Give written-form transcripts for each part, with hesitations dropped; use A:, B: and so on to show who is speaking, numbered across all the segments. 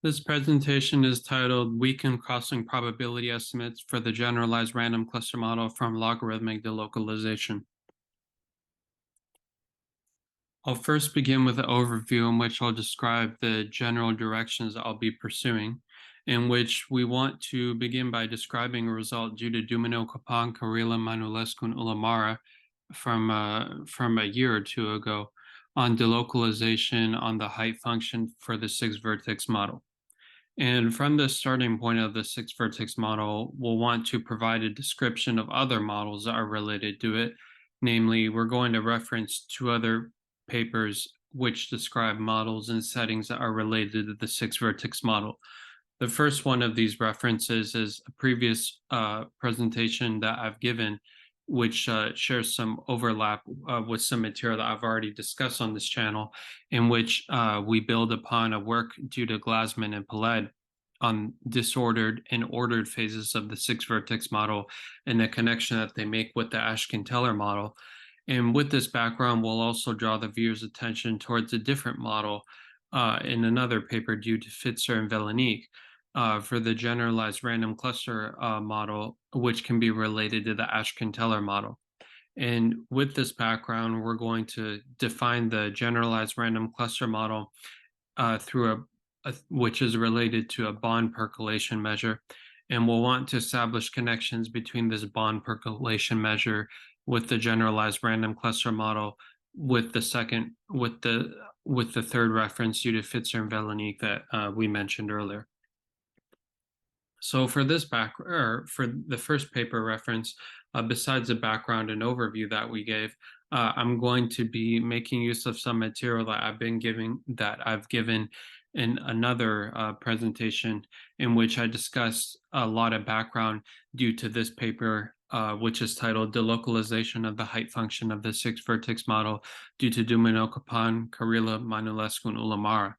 A: This presentation is titled Weekend Crossing Probability Estimates for the Generalized Random Cluster Model from Logarithmic Delocalization. I'll first begin with an overview in which I'll describe the general directions I'll be pursuing, in which we want to begin by describing a result due to Dumino, Capan, Carrila, Manulescu, and Ulamara from a year or two ago on delocalization on the height function for the six-vertex model. And from the starting point of the six vertex model, we'll want to provide a description of other models that are related to it. Namely, we're going to reference two other papers which describe models and settings that are related to the six vertex model. The first one of these references is a previous presentation that I've given, which shares some overlap with some material that I've already discussed on this channel, in which we build upon a work due to Glassman and Peled on disordered and ordered phases of the six vertex model and the connection that they make with the Ashkin-Teller model. And with this background, we'll also draw the viewer's attention towards a different model in another paper due to Fitzer and Velenik, for the generalized random cluster model, which can be related to the Ashkin-Teller model. And with this background, we're going to define the generalized random cluster model through which is related to a bond percolation measure. And we'll want to establish connections between this bond percolation measure with the generalized random cluster model with the third reference due to Fitzer and Velenik that we mentioned earlier. So for this for the first paper reference, besides the background and overview that we gave, I'm going to be making use of some material that I've given in another presentation in which I discussed a lot of background due to this paper, which is titled Delocalization of the Height Function of the Six Vertex Model due to Dumino, Capan, Carrila, Manulescu, and Ulamara.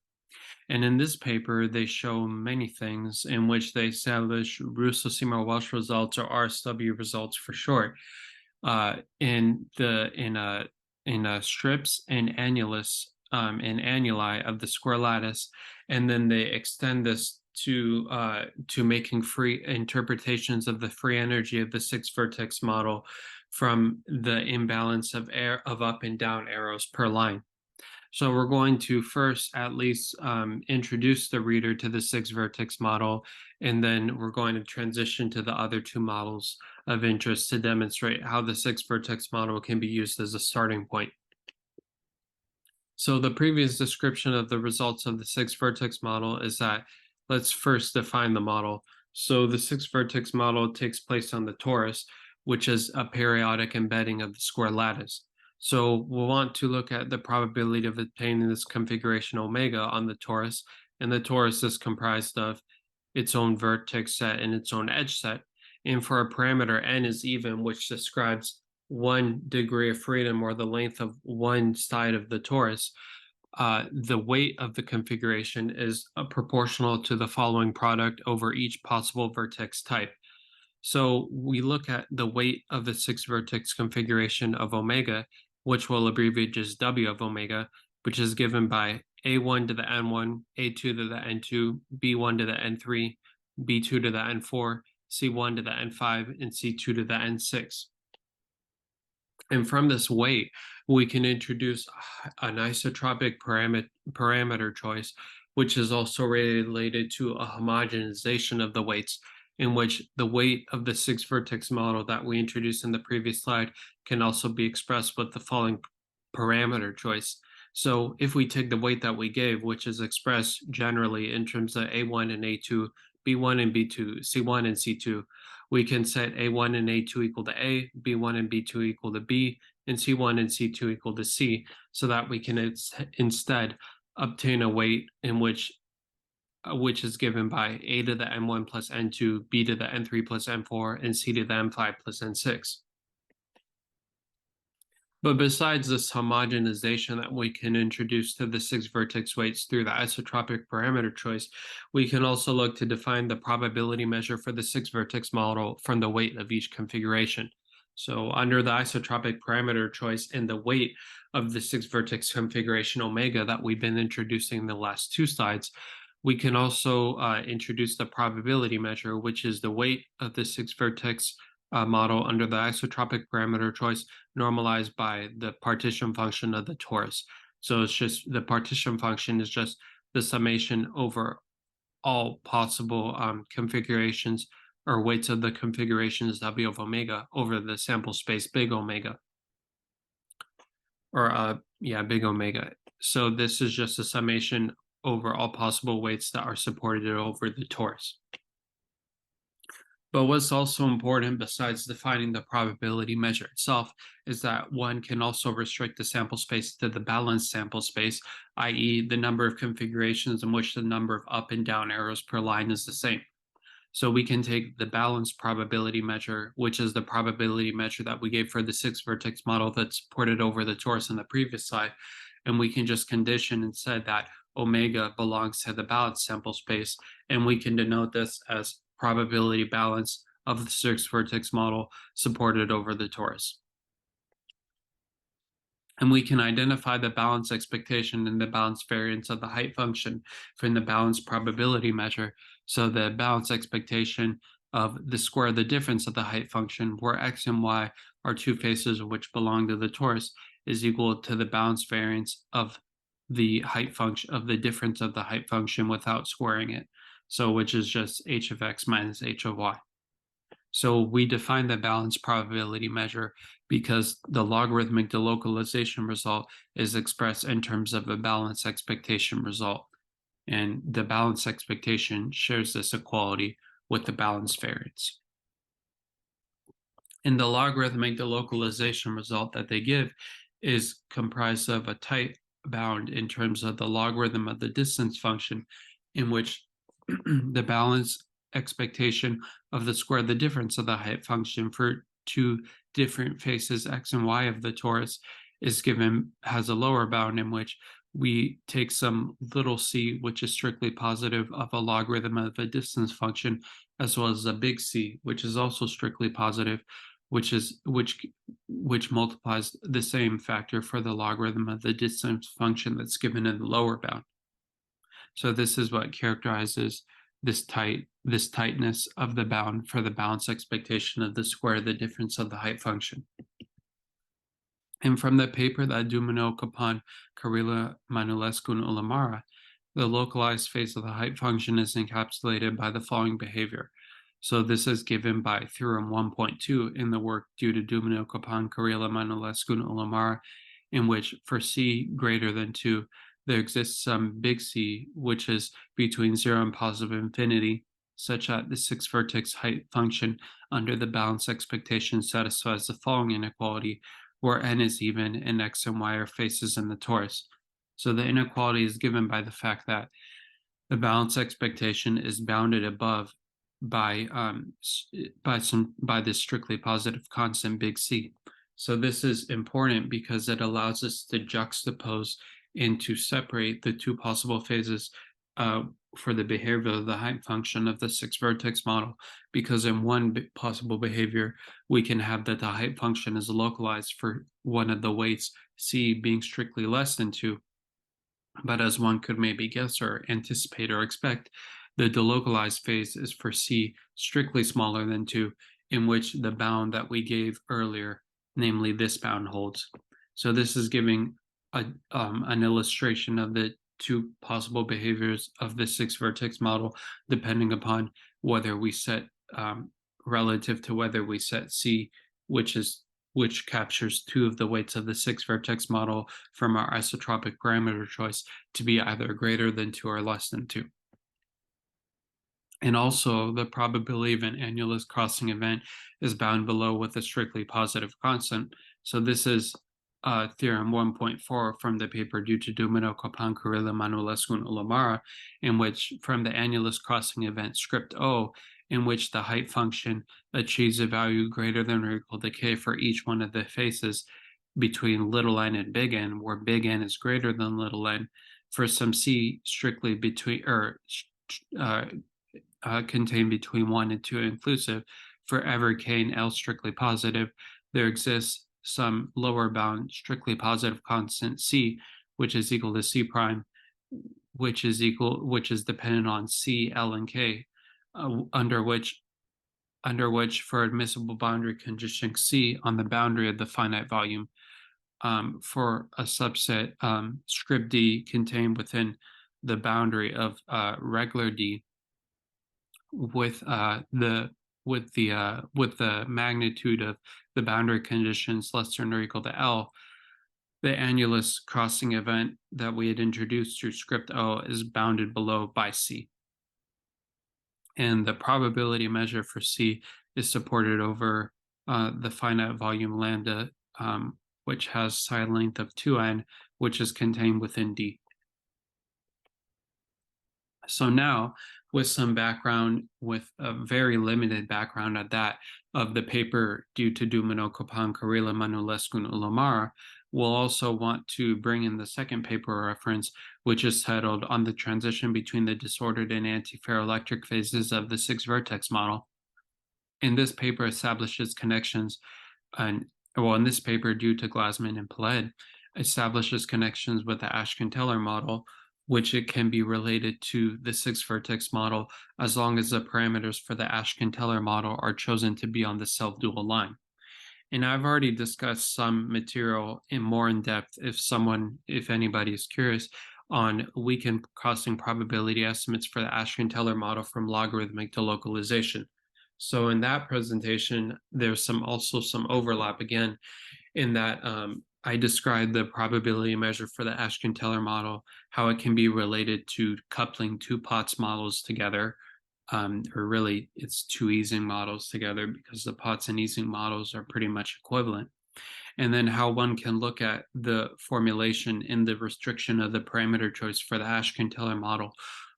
A: And in this paper, they show many things in which they establish Russo-Seymour-Welsh results, or RSW results for short, in strips and annulus and annuli of the square lattice, and then they extend this to making free interpretations of the free energy of the six vertex model from the imbalance of up and down arrows per line. So we're going to first at least introduce the reader to the six vertex model, and then we're going to transition to the other two models of interest to demonstrate how the six vertex model can be used as a starting point. So the previous description of the results of the six vertex model is that let's first define the model. So the six vertex model takes place on the torus, which is a periodic embedding of the square lattice. So we'll want to look at the probability of obtaining this configuration omega on the torus, and the torus is comprised of its own vertex set and its own edge set. And for a parameter n is even, which describes 1 degree of freedom or the length of one side of the torus, the weight of the configuration is proportional to the following product over each possible vertex type. So we look at the weight of the six vertex configuration of omega, which we'll abbreviate just W of omega, which is given by A1 to the N1, A2 to the N2, B1 to the N3, B2 to the N4, C1 to the N5, and C2 to the N6. And from this weight, we can introduce an isotropic parameter choice, which is also related to a homogenization of the weights, in which the weight of the six vertex model that we introduced in the previous slide can also be expressed with the following parameter choice. So if we take the weight that we gave, which is expressed generally in terms of A1 and A2, B1 and B2, C1 and C2, we can set A1 and A2 equal to A, B1 and B2 equal to B, and C1 and C2 equal to C, so that we can instead obtain a weight in which is given by A to the N1 plus N2, B to the N3 plus N4, and C to the N5 plus N6. But besides this homogenization that we can introduce to the six vertex weights through the isotropic parameter choice, we can also look to define the probability measure for the six vertex model from the weight of each configuration. So under the isotropic parameter choice and the weight of the six vertex configuration omega that we've been introducing in the last two slides, We can also introduce the probability measure, which is the weight of the six vertex model under the isotropic parameter choice normalized by the partition function of the torus. So it's just the partition function is just the summation over all possible configurations or weights of the configurations W of omega over the sample space big omega, or big omega. So this is just a summation over all possible weights that are supported over the torus. But what's also important besides defining the probability measure itself is that one can also restrict the sample space to the balanced sample space, i.e. the number of configurations in which the number of up and down arrows per line is the same. So we can take the balanced probability measure, which is the probability measure that we gave for the six vertex model that's ported over the torus in the previous slide, and we can just condition and say that omega belongs to the balanced sample space, and we can denote this as probability balance of the six vertex model supported over the torus. And we can identify the balance expectation and the balance variance of the height function from the balance probability measure. So the balance expectation of the square of the difference of the height function, where x and y are two faces which belong to the torus, is equal to the balance variance of the height function of the difference of the height function without squaring it. So which is just h of x minus h of y. So we define the balance probability measure because the logarithmic delocalization result is expressed in terms of a balance expectation result. And the balance expectation shares this equality with the balance variance. And the logarithmic delocalization result that they give is comprised of a tight bound in terms of the logarithm of the distance function, in which the balance expectation of the square of the difference of the height function for two different faces x and y of the torus is given, has a lower bound in which we take some little c, which is strictly positive, of a logarithm of a distance function, as well as a big C, which is also strictly positive, which multiplies the same factor for the logarithm of the distance function that's given in the lower bound. So this is what characterizes this tightness of the bound for the balance expectation of the square of the difference of the height function. And from the paper that Dumino, Capon, Carrilla, Manulescu, and Ulamara, the localized phase of the height function is encapsulated by the following behavior. So this is given by theorem 1.2 in the work due to Dumino, Capon, Carrilla, Manulescu, and Ulamara, in which for c greater than 2, there exists some big C, which is between 0 and positive infinity, such that the six vertex height function under the balance expectation satisfies the following inequality, where n is even and x and y are faces in the torus. So the inequality is given by the fact that the balance expectation is bounded above by this strictly positive constant big C. So this is important because it allows us to juxtapose and to separate the two possible phases for the behavior of the height function of the six vertex model, because in one possible behavior, we can have that the height function is localized for one of the weights, C, being strictly less than 2. But as one could maybe guess or anticipate or expect, the delocalized phase is for C strictly smaller than 2, in which the bound that we gave earlier, namely this bound, holds. So this is giving an illustration of the two possible behaviors of the six vertex model, depending upon whether we set relative to whether we set C, which captures two of the weights of the six vertex model from our isotropic parameter choice, to be either greater than 2 or less than 2. And also, the probability of an annulus crossing event is bound below with a strictly positive constant. So this is theorem 1.4 from the paper due to Dumino, Capon, Carrilla, Manulescu, and Ulamara, in which from the annulus crossing event script O, in which the height function achieves a value greater than or equal to k for each one of the faces between little n and big N, where big N is greater than little n, for some C strictly between contained between 1 and 2 inclusive, for every k and L strictly positive, there exists some lower bound strictly positive constant C, which is equal to C prime, which is dependent on C, L, and K, under which for admissible boundary condition C on the boundary of the finite volume, for a subset script D contained within the boundary of regular D with the magnitude of the boundary conditions less than or equal to L, the annulus crossing event that we had introduced through script O is bounded below by C. And the probability measure for C is supported over the finite volume lambda, which has side length of 2n, which is contained within D. So now, with some background, with a very limited background at that, of the paper due to Dumino, Copan, Carrila, Manulescu, and Ulomara, we'll also want to bring in the second paper reference, which is titled On the Transition Between the Disordered and Antiferroelectric Phases of the Six-Vertex Model. And this paper establishes connections, in this paper, due to Glassman and Peled, establishes connections with the Ashkin-Teller model, which it can be related to the six-vertex model as long as the parameters for the Ashkin-Teller model are chosen to be on the self-dual line. And I've already discussed some material more in depth if anybody is curious, on weekend crossing probability estimates for the Ashkin-Teller model from logarithmic to localization. So in that presentation, there's also some overlap again, in that I described the probability measure for the Ashkin-Teller model, how it can be related to coupling two Potts models together, or really it's two Ising models together, because the Potts and Ising models are pretty much equivalent. And then how one can look at the formulation in the restriction of the parameter choice for the Ashkin-Teller model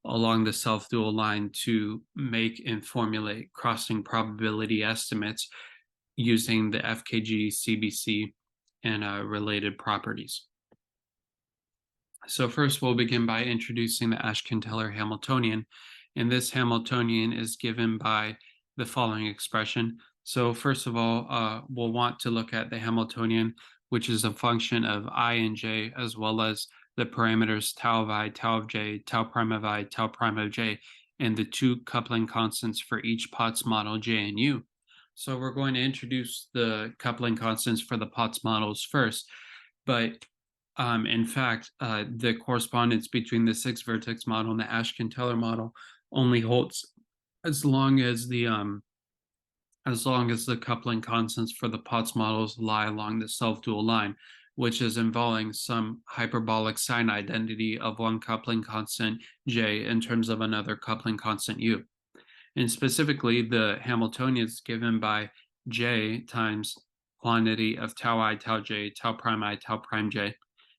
A: along the self-dual line to make and formulate crossing probability estimates using the FKG, CBC, and related properties. So first we'll begin by introducing the Ashkin-Teller Hamiltonian, and this Hamiltonian is given by the following expression. So first of all, we'll want to look at the Hamiltonian, which is a function of I and j, as well as the parameters tau of I, tau of j, tau prime of I, tau prime of j, and the two coupling constants for each Potts model, j and u. So we're going to introduce the coupling constants for the Potts models first, but in fact, the correspondence between the six-vertex model and the Ashkin-Teller model only holds as long as the coupling constants for the Potts models lie along the self-dual line, which is involving some hyperbolic sign identity of one coupling constant j in terms of another coupling constant u. And specifically, the Hamiltonian is given by j times quantity of tau I, tau j, tau prime j,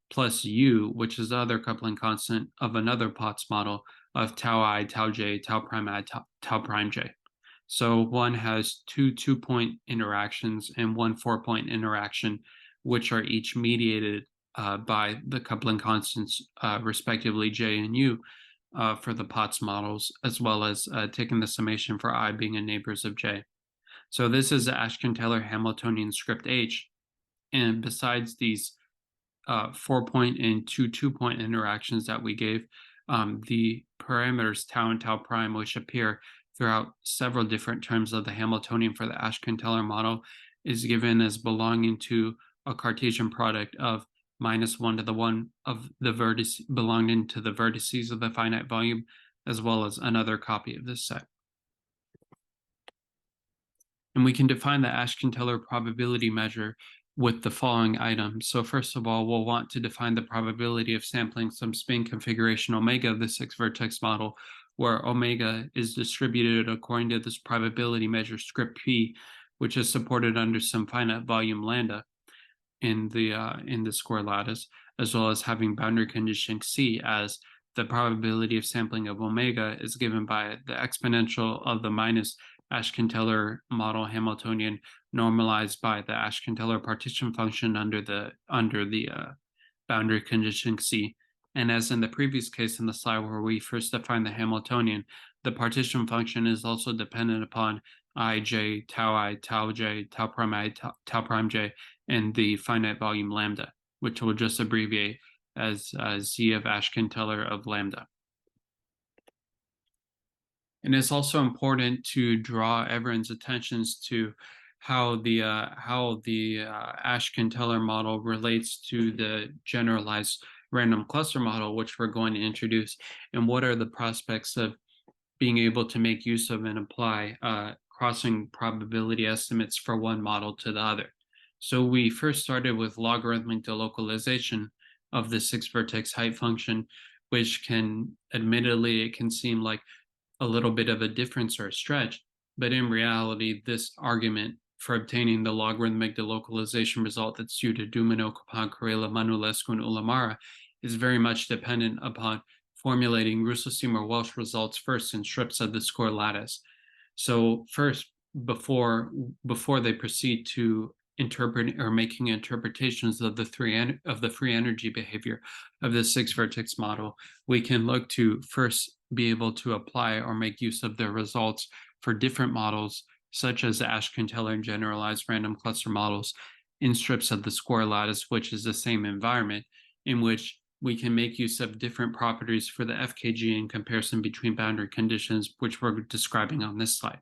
A: plus u, which is the other coupling constant of another Potts model of tau I, tau j, tau prime I, tau prime j. So one has two 2-point interactions and one 4-point interaction, which are each mediated by the coupling constants, respectively j and u, for the Potts models, as well as taking the summation for I being a neighbors of j. So this is the Ashkin-Teller Hamiltonian script H. And besides these 4-point and two 2-point interactions that we gave, the parameters tau and tau prime, which appear throughout several different terms of the Hamiltonian for the Ashkin-Teller model, is given as belonging to a Cartesian product of -1 to the 1 of the vertice belonging to the vertices of the finite volume, as well as another copy of this set. And we can define the Ashkin-Teller probability measure with the following items. So first of all, we'll want to define the probability of sampling some spin configuration omega of the six-vertex model, where omega is distributed according to this probability measure script P, which is supported under some finite volume lambda in the square lattice, as well as having boundary condition C, as the probability of sampling of omega is given by the exponential of the minus Ashkin-Teller model Hamiltonian normalized by the Ashkin-Teller partition function under the boundary condition C. And as in the previous case in the slide where we first defined the Hamiltonian, the partition function is also dependent upon I, j, tau j, tau prime I, tau prime j, and the finite volume lambda, which we'll just abbreviate as z of Ashkin-Teller of lambda. And it's also important to draw everyone's attentions to how the Ashkin-Teller model relates to the generalized random cluster model, which we're going to introduce, and what are the prospects of being able to make use of and apply crossing probability estimates for one model to the other. So we first started with logarithmic delocalization of the 6-vertex height function, which admittedly, it can seem like a little bit of a difference or a stretch, but in reality, this argument for obtaining the logarithmic delocalization result that's due to Dumino, Capon, Carrela, Manulescu, and Ulamara is very much dependent upon formulating Russo-Seymour-Welsh results first in strips of the score lattice. So first, before they proceed to interpret or making interpretations of the free energy behavior of the 6-vertex model, we can look to first be able to apply or make use of the results for different models, such as the Ashkin-Teller and generalized random cluster models in strips of the score lattice, which is the same environment, in which we can make use of different properties for the FKG in comparison between boundary conditions, which we're describing on this slide.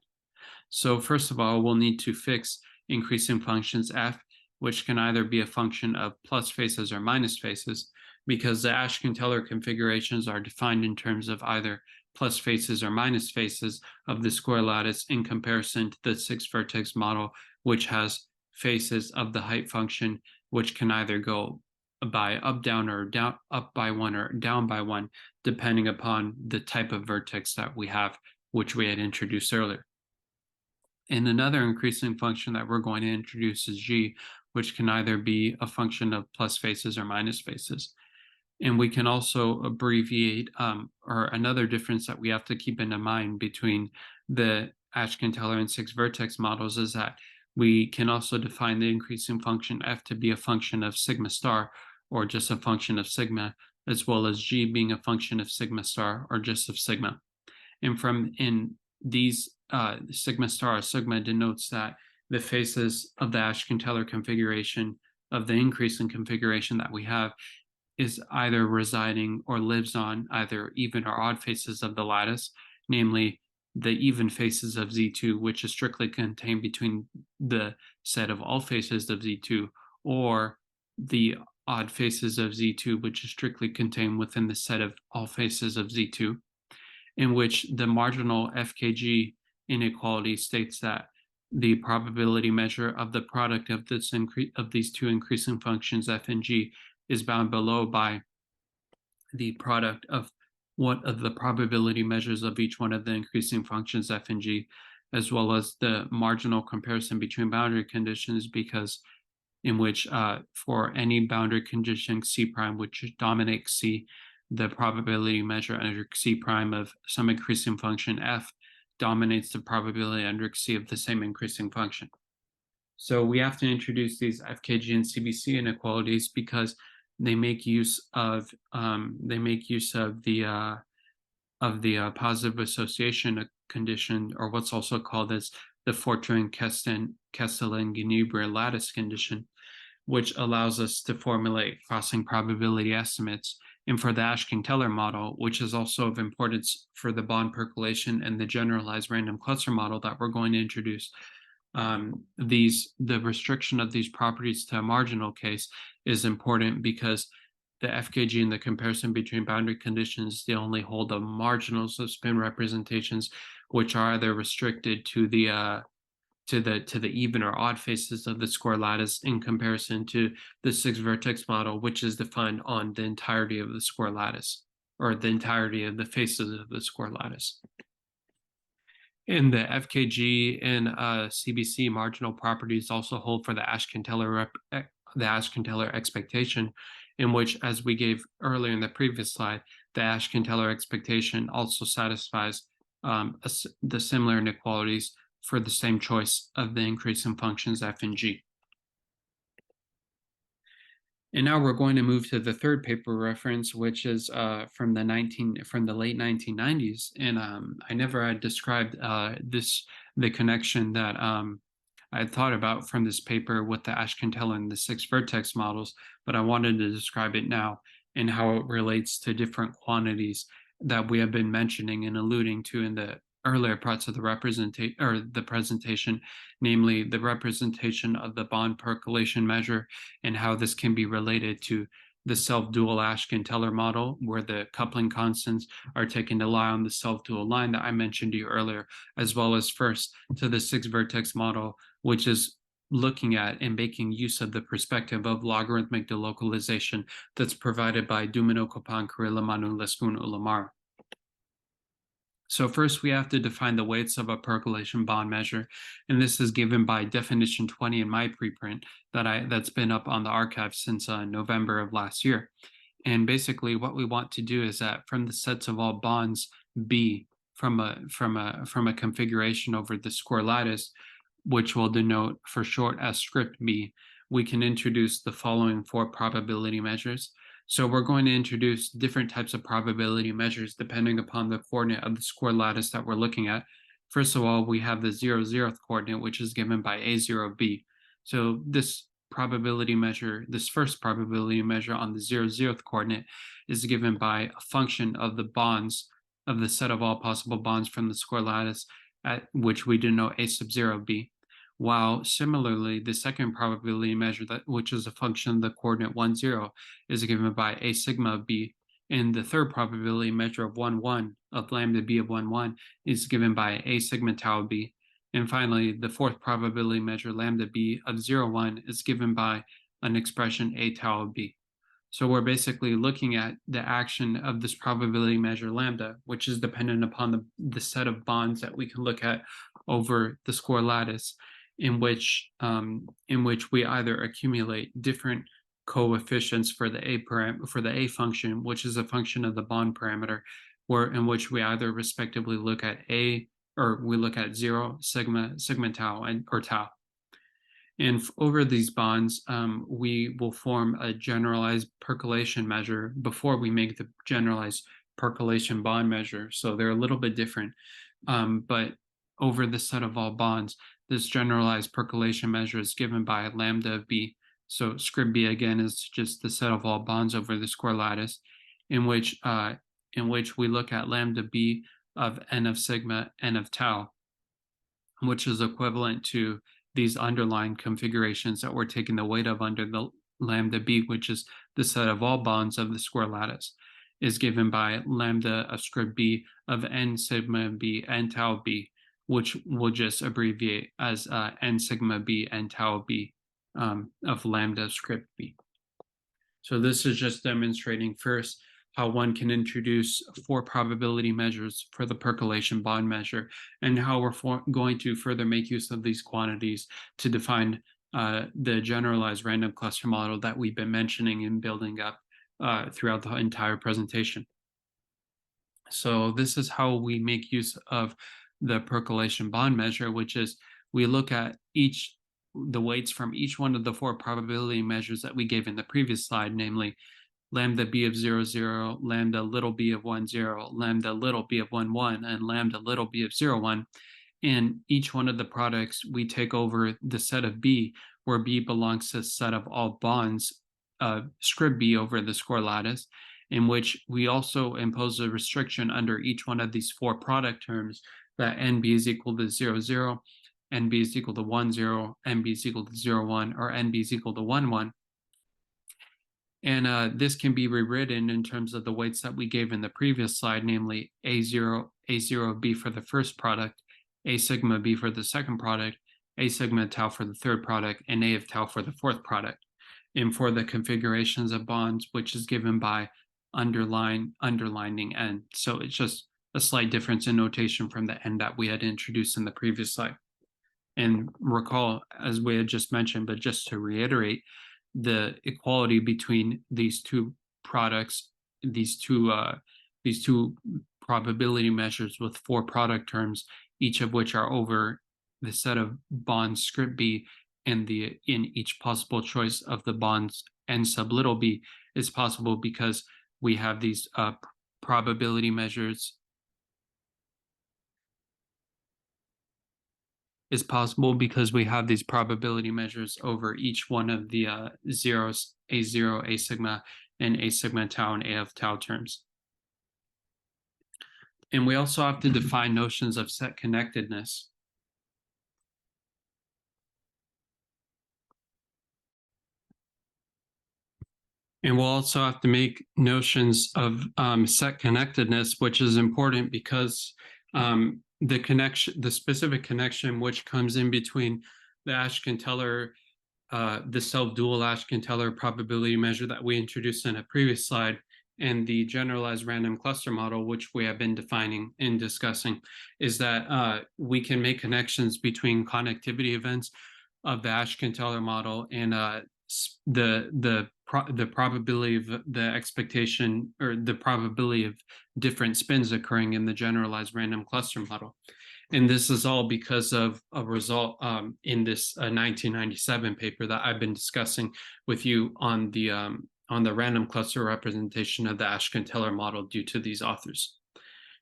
A: So first of all, we'll need to fix increasing functions f, which can either be a function of plus faces or minus faces, because the Ashkin-Teller configurations are defined in terms of either plus faces or minus faces of the square lattice in comparison to the 6-vertex model, which has faces of the height function, which can either go by up, down, or down, up by one or down by one, depending upon the type of vertex that we have, which we had introduced earlier. And another increasing function that we're going to introduce is g, which can either be a function of plus faces or minus faces. And we can also abbreviate, or another difference that we have to keep in mind between the Ashkin-Teller and 6-vertex models is that we can also define the increasing function f to be a function of sigma star, or just a function of sigma, as well as g being a function of sigma star, or just of sigma. And in these sigma star or sigma denotes that the faces of the Ashkin-Teller configuration of the increasing configuration that we have is either residing or lives on either even or odd faces of the lattice, namely the even faces of Z2, which is strictly contained between the set of all faces of Z2, or the odd faces of Z2, which is strictly contained within the set of all faces of Z2, in which the marginal FKG inequality states that the probability measure of the product of these two increasing functions f and g is bound below by the product of what of the probability measures of each one of the increasing functions f and g, as well as the marginal comparison between boundary conditions, because in which for any boundary condition C prime which dominates C, the probability measure under C prime of some increasing function f dominates the probability under C of the same increasing function. So we have to introduce these FKG and CBC inequalities because they make use of the positive association condition, or what's also called as the Fortuyn-Castellan-Ginebra lattice condition, which allows us to formulate crossing probability estimates. And for the Ashkin-Teller model, which is also of importance for the bond percolation and the generalized random cluster model that we're going to introduce, the restriction of these properties to a marginal case is important because the FKG and the comparison between boundary conditions, they only hold the marginals of spin representations, which are either restricted to the even or odd faces of the score lattice in comparison to the 6-vertex model, which is defined on the entirety of the score lattice, or the entirety of the faces of the score lattice. And the FKG and CBC marginal properties also hold for the Ashkin-Teller expectation, in which, as we gave earlier in the previous slide, the Ashkin-Teller expectation also satisfies the similar inequalities for the same choice of the increasing functions f and g. And now we're going to move to the third paper reference, which is from the late 1990s. And I never had described the connection that I had thought about from this paper with the Ashkin-Teller and the 6-vertex models, but I wanted to describe it now. and how it relates to different quantities that we have been mentioning and alluding to in the earlier parts of the representation or the presentation, namely the representation of the bond percolation measure and how this can be related to the self-dual Ashkin-Teller model, where the coupling constants are taken to lie on the self-dual line that I mentioned to you earlier, as well as first to the six-vertex model, which is looking at and making use of the perspective of logarithmic delocalization that's provided by Dumino, Copan, Carrilla, Manu, Lescun, Ulamar. So first we have to define the weights of a percolation bond measure, and this is given by definition 20 in my preprint that's been up on the archive since November of last year. And basically what we want to do is that from the sets of all bonds B from a configuration over the square lattice, which we'll denote for short as script B, we can introduce the following four probability measures. So we're going to introduce different types of probability measures depending upon the coordinate of the square lattice that we're looking at. First of all, we have the 0,0th coordinate, which is given by A0B. So this probability measure, this first probability measure on the 0,0th coordinate is given by a function of the bonds of the set of all possible bonds from the square lattice, at which we denote A sub 0B. While similarly, the second probability measure, which is a function of the coordinate 1, 0, is given by A sigma of B, and the third probability measure of 1, 1, of lambda B of 1, 1, is given by A sigma tau of B. And finally, the fourth probability measure, lambda B of 0, 1, is given by an expression A tau of B. So we're basically looking at the action of this probability measure lambda, which is dependent upon the set of bonds that we can look at over the square lattice, in which we either accumulate different coefficients for the A function, which is a function of the bond parameter, in which we either respectively look at A, or we look at 0, sigma, sigma tau, or tau. And over these bonds, we will form a generalized percolation measure before we make the generalized percolation bond measure. So they're a little bit different. But over the set of all bonds, this generalized percolation measure is given by lambda of B. So script B again is just the set of all bonds over the square lattice, in which we look at lambda B of n of sigma, n of tau, which is equivalent to these underlying configurations that we're taking the weight of under the lambda B, which is the set of all bonds of the square lattice, is given by lambda of script B of n sigma B n tau B, which we'll just abbreviate as n sigma B n tau B of lambda script B. So this is just demonstrating first how one can introduce four probability measures for the percolation bond measure, and how we're going to further make use of these quantities to define the generalized random cluster model that we've been mentioning and building up throughout the entire presentation. So this is how we make use of the percolation bond measure, which is we look at the weights from each one of the four probability measures that we gave in the previous slide, namely lambda B of 0, 0, lambda little b of 1, 0, lambda little b of 1, 1, and lambda little b of 0, 1. And each one of the products, we take over the set of B, where B belongs to the set of all bonds, script B over the square lattice, in which we also impose a restriction under each one of these four product terms that NB is equal to 0, 0, NB is equal to 1, 0, NB is equal to 0, 1, or NB is equal to 1, 1. And this can be rewritten in terms of the weights that we gave in the previous slide, namely A0B for the first product, A sigma B for the second product, A sigma tau for the third product, and A of tau for the fourth product. And for the configurations of bonds, which is given by underlining N. So it's just a slight difference in notation from the N that we had introduced in the previous slide. And recall, as we had just mentioned, but just to reiterate, the equality between these two products, these two probability measures with four product terms, each of which are over the set of bonds script B and in each possible choice of the bonds n sub little b, is possible because we have these probability measures. Is possible because we have these probability measures over each one of the zeros, A0, A sigma, in A sigma tau and A of tau terms. And we also have to define notions of set connectedness. And we'll also have to make notions of set connectedness, which is important because the specific connection which comes in between the Ashkin-Teller, the self-dual Ashkin-Teller probability measure that we introduced in a previous slide, and the generalized random cluster model, which we have been defining and discussing, is that we can make connections between connectivity events of the Ashkin-Teller model and the probability of the expectation, or the probability of different spins occurring in the generalized random cluster model. And this is all because of a result in this 1997 paper that I've been discussing with you on the random cluster representation of the Ashkin-Teller model due to these authors.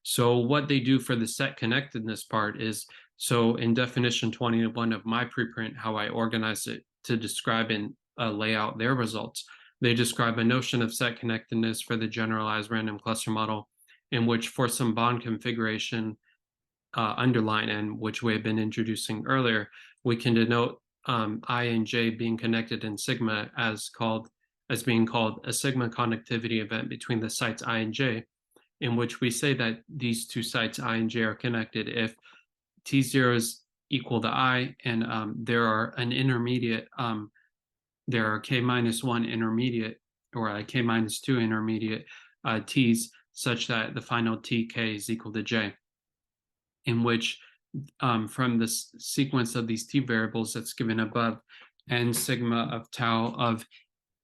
A: So what they do for the set connectedness part is, so in definition 21 of my preprint, how I organize it to describe and lay out their results, they describe a notion of set connectedness for the generalized random cluster model, in which for some bond configuration underline n, which we have been introducing earlier, we can denote I and j being connected in sigma as being called a sigma connectivity event between the sites I and j, in which we say that these two sites I and j are connected if T0 is equal to I and there are an intermediate, there are k-1 intermediate or k-2 intermediate T's such that the final Tk is equal to j, in which from the sequence of these T variables that's given above, n sigma of tau of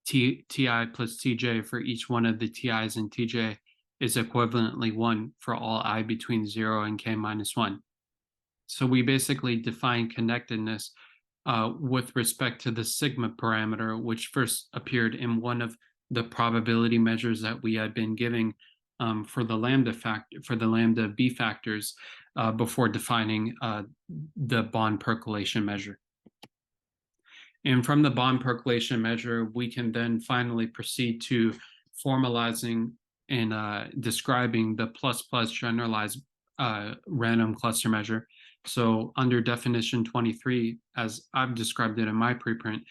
A: Ti plus Tj for each one of the Ti's and Tj is equivalently 1 for all I between 0 and k-1. So we basically define connectedness with respect to the sigma parameter, which first appeared in one of the probability measures that we had been giving for the lambda B factors before defining the bond percolation measure. And from the bond percolation measure, we can then finally proceed to formalizing and describing the plus generalized random cluster measure. So under definition 23, as I've described it in my preprint,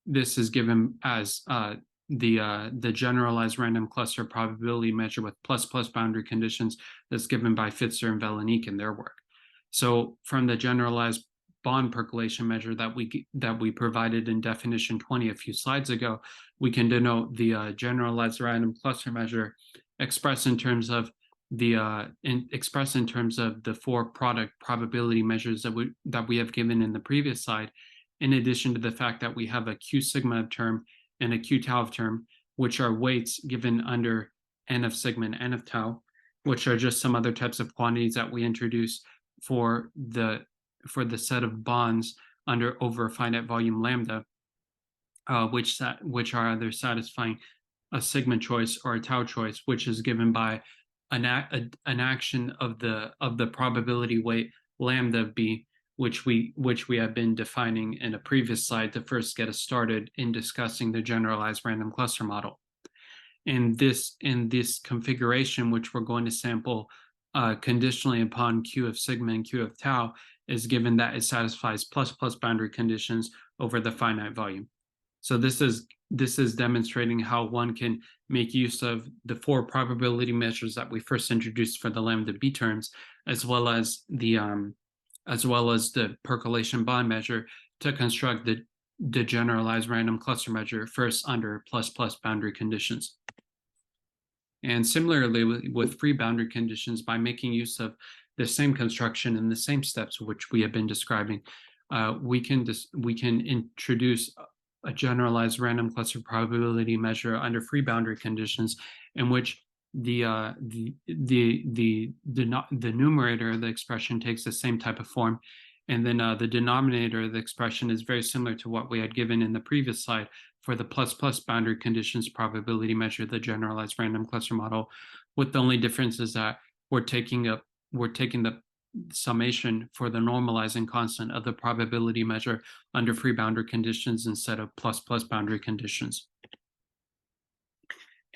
A: this is given as the generalized random cluster probability measure with plus boundary conditions that's given by Pfitzer and Velenik in their work. So from the generalized bond percolation measure that we provided in definition 20 a few slides ago, we can denote the generalized random cluster measure expressed in terms of the four product probability measures that we have given in the previous slide, in addition to the fact that we have a Q sigma of term and a Q tau of term, which are weights given under n of sigma and n of tau, which are just some other types of quantities that we introduce for the set of bonds over a finite volume lambda, which are either satisfying a sigma choice or a tau choice, which is given by an action of the probability weight lambda b, which we have been defining in a previous slide to first get us started in discussing the generalized random cluster model. In this configuration, which we're going to sample conditionally upon Q of sigma and Q of tau, is given that it satisfies plus boundary conditions over the finite volume. So this is demonstrating how one can make use of the four probability measures that we first introduced for the lambda b terms, as well as the percolation bond measure to construct the generalized random cluster measure first under plus boundary conditions. And similarly with free boundary conditions, by making use of the same construction and the same steps which we have been describing, we can introduce a generalized random cluster probability measure under free boundary conditions, in which the numerator of the expression takes the same type of form, and then the denominator of the expression is very similar to what we had given in the previous slide for the plus boundary conditions probability measure, the generalized random cluster model, with the only difference is that we're taking the summation for the normalizing constant of the probability measure under free boundary conditions instead of plus boundary conditions.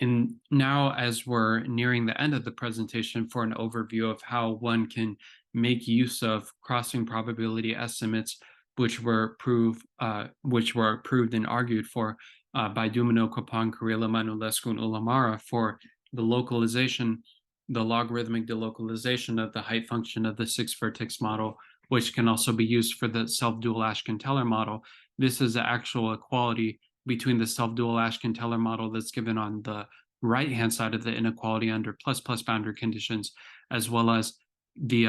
A: And now, as we're nearing the end of the presentation, for an overview of how one can make use of crossing probability estimates, which were approved and argued for by Dumino, Capon, Carrilla, Manulescu, and Ulamara for the localization, the logarithmic delocalization of the height function of the six-vertex model, which can also be used for the self-dual Ashken-Teller model. This is the actual equality between the self-dual Ashken-Teller model that's given on the right-hand side of the inequality under plus-plus boundary conditions, as well as the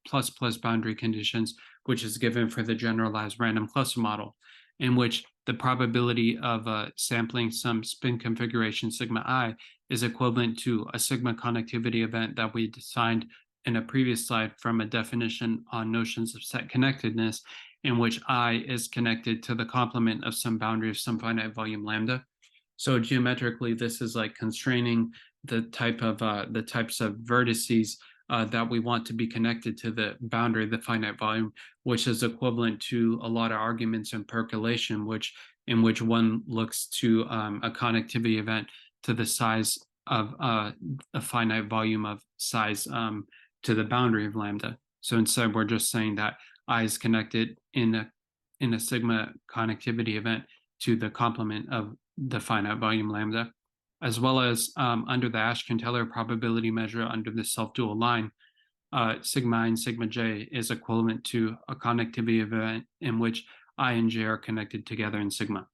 A: plus-plus boundary conditions, which is given for the generalized random cluster model, in which the probability of sampling some spin configuration sigma I is equivalent to a sigma connectivity event that we defined in a previous slide from a definition on notions of set connectedness, in which I is connected to the complement of some boundary of some finite volume lambda. So geometrically, this is like constraining the types of vertices that we want to be connected to the boundary of the finite volume, which is equivalent to a lot of arguments in percolation, in which one looks to a connectivity event to the size of a finite volume of size to the boundary of lambda. So instead, we're just saying that I is connected in a sigma connectivity event to the complement of the finite volume lambda, as well as under the Ashken-Teller probability measure under the self-dual line, sigma I and sigma j is equivalent to a connectivity event in which I and j are connected together in sigma.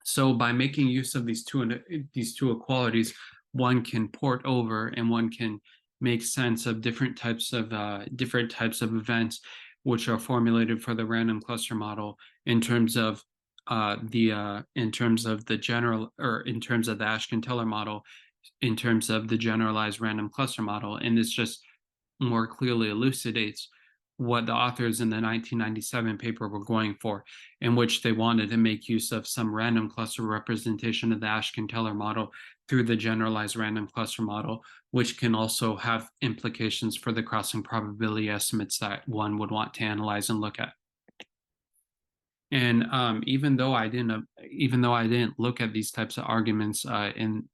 A: So by making use of these two equalities, one can port over and one can make sense of different types of events which are formulated for the random cluster model in terms of the Ashken-Teller model, in terms of the generalized random cluster model. And this just more clearly elucidates what the authors in the 1997 paper were going for, in which they wanted to make use of some random cluster representation of the Ashken-Teller model through the generalized random cluster model, which can also have implications for the crossing probability estimates that one would want to analyze and look at. And even though I didn't look at these types of arguments in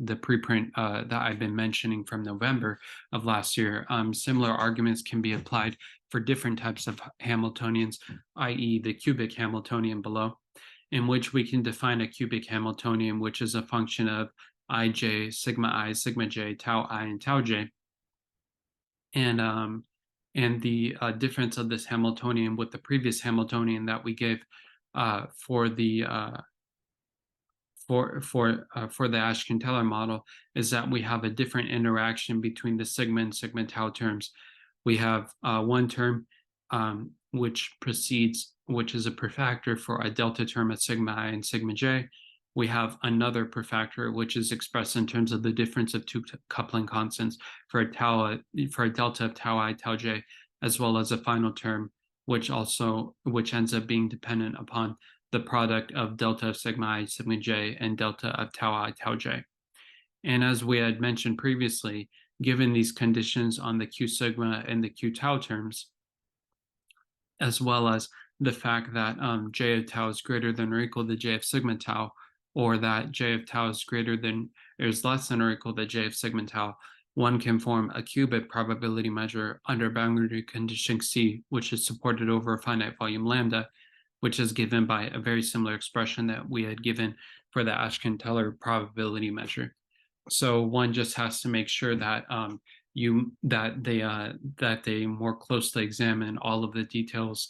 A: the preprint that I've been mentioning from November of last year, similar arguments can be applied for different types of Hamiltonians, i.e. the cubic Hamiltonian below, in which we can define a cubic Hamiltonian, which is a function of ij, sigma j, tau I, and tau j. And the difference of this Hamiltonian with the previous Hamiltonian that we gave for the Ashken-Teller model is that we have a different interaction between the sigma and sigma tau terms. We have one term which is a prefactor for a delta term at sigma I and sigma j. We have another prefactor which is expressed in terms of the difference of two coupling constants for a delta of tau I, tau j, as well as a final term which ends up being dependent upon the product of delta of sigma I, sigma j, and delta of tau I, tau j. And as we had mentioned previously, given these conditions on the q sigma and the q tau terms, as well as the fact that j of tau is greater than or equal to j of sigma tau, or that j of tau is greater than or is less than or equal to j of sigma tau, one can form a qubit probability measure under boundary condition C, which is supported over a finite volume lambda, which is given by a very similar expression that we had given for the Ashken-Teller probability measure. So one just has to make sure that they more closely examine all of the details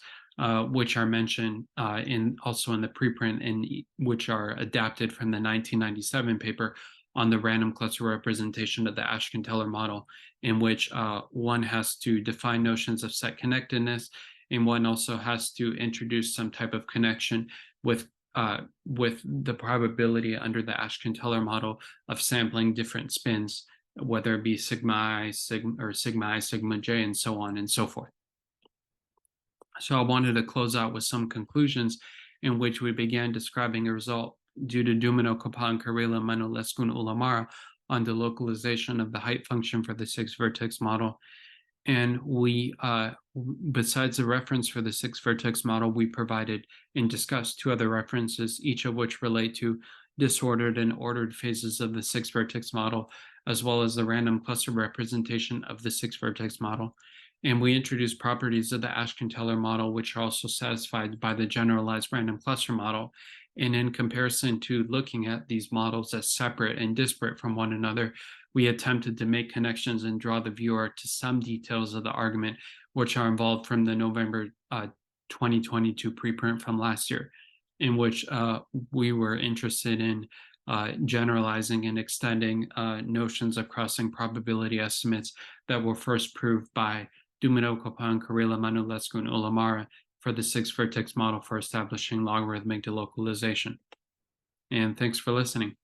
A: which are mentioned also in the preprint, and which are adapted from the 1997 paper on the random cluster representation of the Ashken-Teller model, in which one has to define notions of set connectedness, and one also has to introduce some type of connection with the probability under the Ashken-Teller model of sampling different spins, whether it be sigma I, sigma j, and so on and so forth. So I wanted to close out with some conclusions in which we began describing a result due to Dumino, Capon, Carrilla, Manulescu, and Ulamara on the localization of the height function for the six-vertex model. And we, besides the reference for the six-vertex model, we provided and discussed two other references, each of which relate to disordered and ordered phases of the six vertex model, as well as the random cluster representation of the six vertex model. And we introduced properties of the Ashken-Teller model, which are also satisfied by the generalized random cluster model. And in comparison to looking at these models as separate and disparate from one another, we attempted to make connections and draw the viewer to some details of the argument, which are involved from the November 2022 preprint from last year, in which we were interested in generalizing and extending notions of crossing probability estimates that were first proved by Dumino-Kopan, Karila, Manulescu, and Ulamara for the six vertex model for establishing logarithmic delocalization. And thanks for listening.